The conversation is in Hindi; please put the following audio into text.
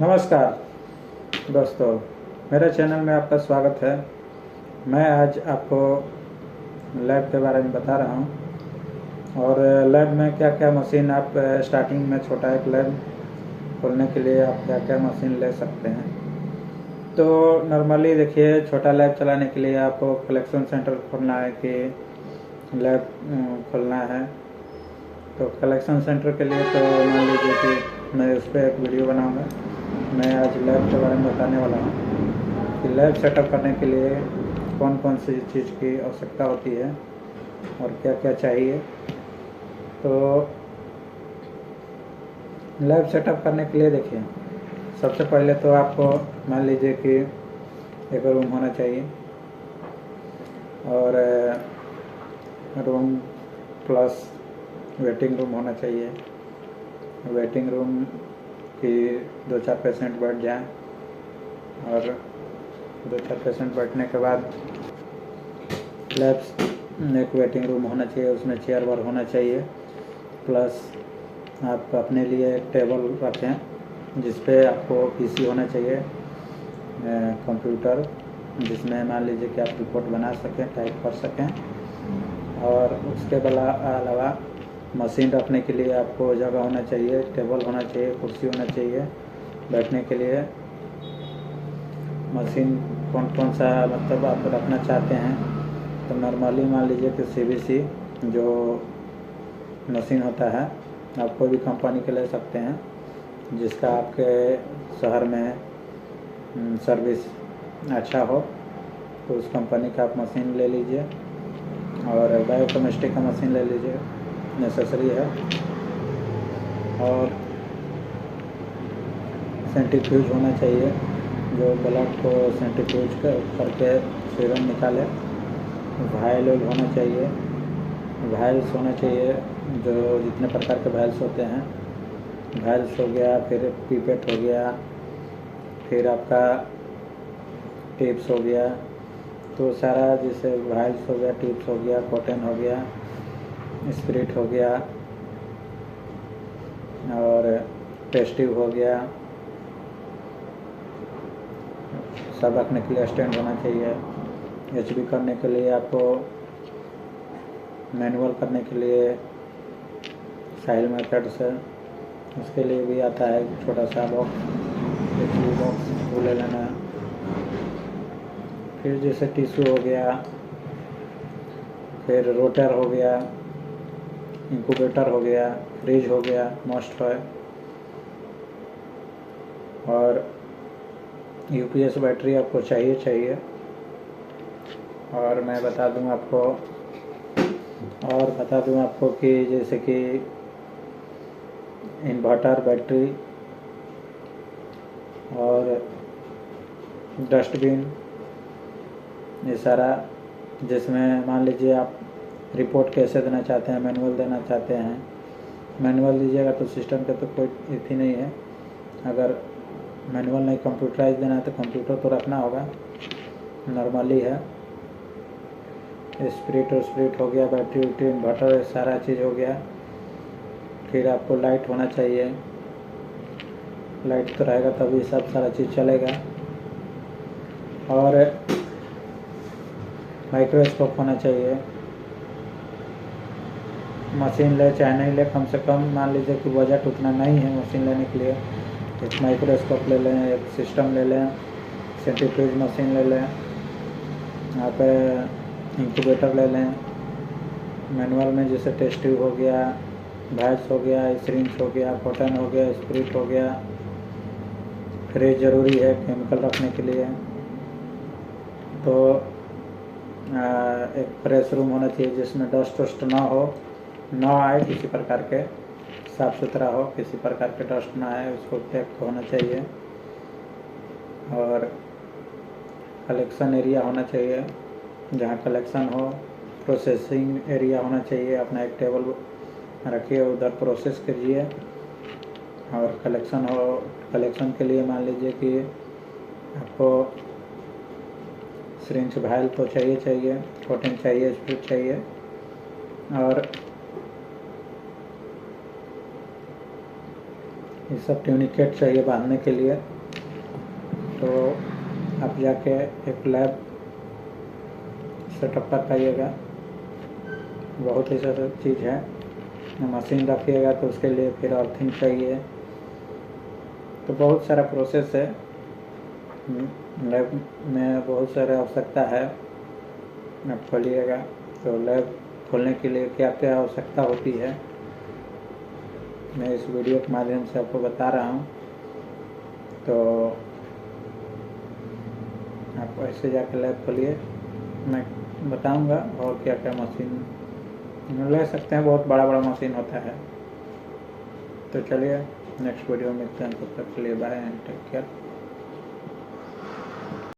नमस्कार दोस्तों, मेरे चैनल में आपका स्वागत है। मैं आज आपको लैब के बारे में बता रहा हूँ और लैब में क्या क्या मशीन आप स्टार्टिंग में छोटा एक लैब खोलने के लिए आप क्या क्या मशीन ले सकते हैं। तो नॉर्मली देखिए, छोटा लैब चलाने के लिए आपको कलेक्शन सेंटर खोलना है कि लैब खोलना है। तो कलेक्शन सेंटर के लिए तो मान लीजिए कि मैं उस पर एक वीडियो बनाऊँगा। मैं आज लैब के बारे में बताने वाला हूँ कि लैब सेटअप करने के लिए कौन कौन सी चीज़ की आवश्यकता होती है और क्या क्या चाहिए। तो लैब सेटअप करने के लिए देखिए, सबसे पहले तो आपको मान लीजिए कि एक रूम होना चाहिए और रूम प्लस वेटिंग रूम होना चाहिए। वेटिंग रूम कि 2-4 पेशेंट बैठ जाएं और 2-4 पेशेंट बैठने के बाद लैब्स एक वेटिंग रूम होना चाहिए, उसमें चेयर वर होना चाहिए। प्लस आप अपने लिए एक टेबल रखें जिस पे आपको पीसी होना चाहिए, कंप्यूटर, जिसमें मान लीजिए कि आप रिपोर्ट बना सकें, टाइप कर सकें। और उसके अलावा मशीन रखने के लिए आपको जगह होना चाहिए, टेबल होना चाहिए, कुर्सी होना चाहिए बैठने के लिए। मशीन कौन कौन सा मतलब आप रखना चाहते हैं, तो नॉर्मली मान लीजिए कि सीवीसी जो मशीन होता है, आप कोई भी कंपनी के ले सकते हैं जिसका आपके शहर में सर्विस अच्छा हो, तो उस कंपनी का आप मशीन ले लीजिए। और बायोकेमिस्ट्री का मशीन ले लीजिए, नेसेसरी है। और सेंट्रीफ्यूज होना चाहिए जो ब्लड को सेंट्रीफ्यूज करके सीरम निकाले। वायल होना चाहिए, वायल्स होना चाहिए, जो जितने प्रकार के वायल्स होते हैं, वायल्स हो गया, फिर पीपेट हो गया, फिर आपका टिप्स हो गया। तो सारा जैसे वायल्स हो गया, टिप्स हो गया, कॉटन हो गया, स्पिरिट हो गया और टेस्टिव हो गया, सब रखने के लिए स्टैंड होना चाहिए। एचबी करने के लिए आपको, मैनुअल करने के लिए साइल मेथड से, उसके लिए भी आता है छोटा सा बॉक्स, एचबी बॉक्स, वो ले लेना है। फिर जैसे टिश्यू हो गया, फिर रोटर हो गया, इंक्यूबेटर हो गया, फ्रिज हो गया, मस्ट है। और यूपीएस बैटरी आपको चाहिए। और मैं बता दूं आपको कि जैसे कि इन्वर्टर, बैटरी और डस्टबिन, ये सारा, जिसमें मान लीजिए आप रिपोर्ट कैसे देना चाहते हैं, मैनुअल देना चाहते हैं, मैनुअल दीजिएगा तो सिस्टम पे तो कोई इतनी नहीं है। अगर मैनुअल नहीं कंप्यूटराइज देना है तो कंप्यूटर तो रखना होगा, नॉर्मली है। स्प्रिट हो गया, बैटरी उटरी, इन्वर्टर, सारा चीज़ हो गया। फिर आपको लाइट होना चाहिए, लाइट तो रहेगा तभी सब सारा चीज़ चलेगा। और माइक्रोस्कोप होना चाहिए। मशीन ले चाहे नहीं ले, कम से कम मान लीजिए कि बजट उतना नहीं है मशीन लेने के लिए, एक माइक्रोस्कोप ले लें, एक सिस्टम ले लें, सेंट्रीफ्यूज मशीन ले लें, आप इंक्यूबेटर ले लें। मैनुअल में जैसे टेस्ट ट्यूब हो गया, वायल्स हो गया, सिरिंज हो गया, कॉटन हो गया, स्पिरिट हो गया। फ्रिज ज़रूरी है केमिकल रखने के लिए। तो एक प्रेस रूम होना चाहिए जिसमें डस्ट वस्ट ना आए, किसी प्रकार के, साफ़ सुथरा हो, किसी प्रकार के डस्ट ना आए, उसको पैक होना चाहिए। और कलेक्शन एरिया होना चाहिए, जहाँ कलेक्शन हो। प्रोसेसिंग एरिया होना चाहिए, अपना एक टेबल रखिए, उधर प्रोसेस करिए। और कलेक्शन के लिए मान लीजिए कि आपको सिरिंज, वायल तो चाहिए, कॉटन चाहिए, स्प्रिट चाहिए। और ये सब ट्यूनिकेट चाहिए बांधने के लिए, तो आप जाके एक लैब सेटअप कर पाइएगा। बहुत ही सारी चीज़ है। मशीन रखिएगा तो उसके लिए फिर अर्थिंग चाहिए, तो बहुत सारा प्रोसेस है। लैब में बहुत सारा आवश्यकता है। आप खोलिएगा तो लैब खोलने के लिए क्या क्या आवश्यकता होती है, मैं इस वीडियो के माध्यम से आपको बता रहा हूँ। तो आप ऐसे जाकर लैब खोलिए, मैं बताऊंगा और क्या क्या मशीन ले सकते हैं। बहुत बड़ा बड़ा मशीन होता है। तो चलिए नेक्स्ट वीडियो में मिलते हैं, तब तक के लिए बाय एंड टेक केयर।